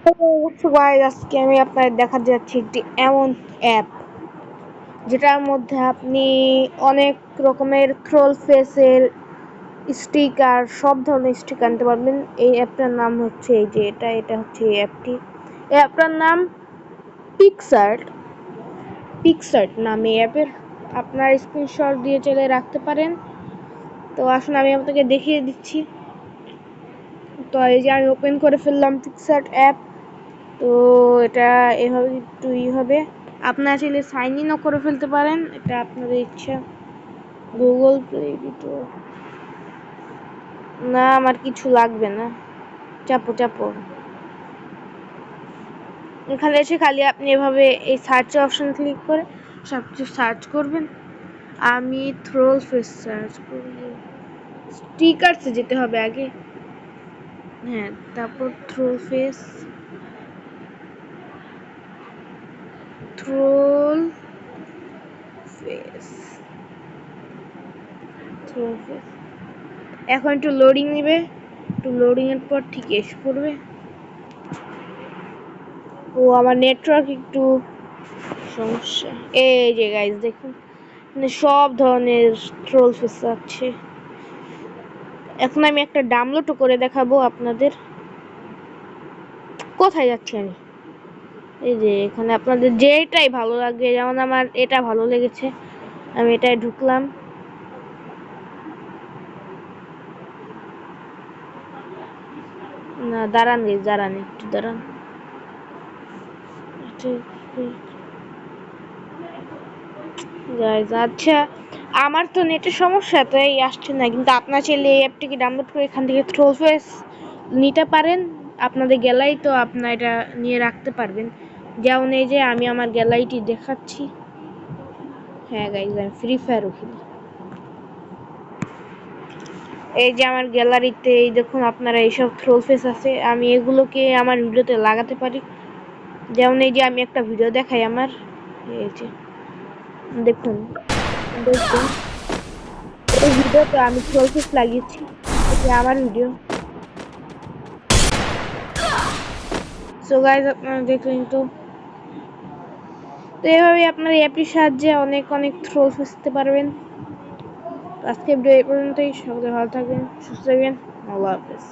তো গাইস, আজকে আমি আপনাদের দেখাতে যাচ্ছি একটি এমন অ্যাপ যেটার মধ্যে আপনি অনেক রকমের ট্রোল ফেসের স্টিকার, সব ধরনের স্টিকার আনতে পারবেন। এই অ্যাপটার নাম হচ্ছে এই যে এটা হচ্ছে এই অ্যাপটি। এই অ্যাপটার নাম পিক্সার্ট। পিক্সার্ট নামে অ্যাপের আপনার স্ক্রিনশট দিয়ে চলে রাখতে পারেন। তো আসুন আমি আপনাকে দেখিয়ে দিচ্ছি। তো এই যে আমি ওপেন করে ফেললাম পিক্সার্ট অ্যাপ। তো এটা এভাবে একটু হবে। আপনারা চাইলে সাইন ইনও করে ফেলতে পারেন, এটা আপনাদের ইচ্ছা। গুগল প্লে এডিটর না, আমার কিছু লাগবে না। চাপো চাপো, এখানে এসে খালি আপনি এভাবে এই সার্চ অপশন ক্লিক করে সব কিছু সার্চ করবেন। আমি থ্রোল ফেস সার্চ করব। স্টিকারসে যেতে হবে আগে, হ্যাঁ, তারপর থ্রোল ফেস, থ্রোল ফেস, থ্রোল ফেস। এখন একটু লোডিং নেবে, একটু লোডিং এর পর ঠিক এসে পড়বে। ও আমার নেটওয়ার্ক একটু সমস্যা। এই যে গাইস দেখুন, মানে সব ধরনের ট্রোল ফেস আছে। এখন আমি একটা ডাউনলোড করে দেখাবো আপনাদের। কোথায় যাচ্ছি আমি? এই যে এখানে আপনাদের যেটাই ভালো লাগে, যেমন আমার এটা ভালো লেগেছে, আমি এটাই ঢুকলাম। না দাঁড়ান গাইস, দাঁড়ান একটু দাঁড়ান। গাইস আচ্ছা, আমার তো নেটের সমস্যা, তাই আসছে না, কিন্তু আপনার চাইলে এই অ্যাপটিকে ডাউনলোড করে এখান থেকে ট্রোল ফেস নিতে পারেন। আপনাদের গ্যালারি তো আপনার এটা নিয়ে রাখতে পারবেন। যেমন এই যে আমি আমার গ্যালারিটি দেখাচ্ছি। হ্যাঁ গাইস, আমি ফ্রি ফায়ারও খেলি। এই যে আমার গ্যালারিতে এই দেখুন, আপনারা এইসব ট্রোল ফেস আছে, আমি এগুলোকে আমার ভিডিওতে লাগাতে পারি। যেমন এই যে আমি একটা ভিডিও দেখাই আমার, এই যে দেখুন, দেখুন এই ভিডিওতে আমি ট্রোল ফেস লাগিয়েছি, এটা আমার ভিডিও। সো গাইস, আপনারা দেখলেন তো। তো এভাবেই আপনার এই অ্যাপটির সাহায্যে অনেক অনেক ট্রোল ফেসতে পারবেন। আজকে ভিডিও এই পর্যন্তই। সকলে ভালো থাকবেন, সুস্থ থাকবেন। আল্লাহ হাফেজ।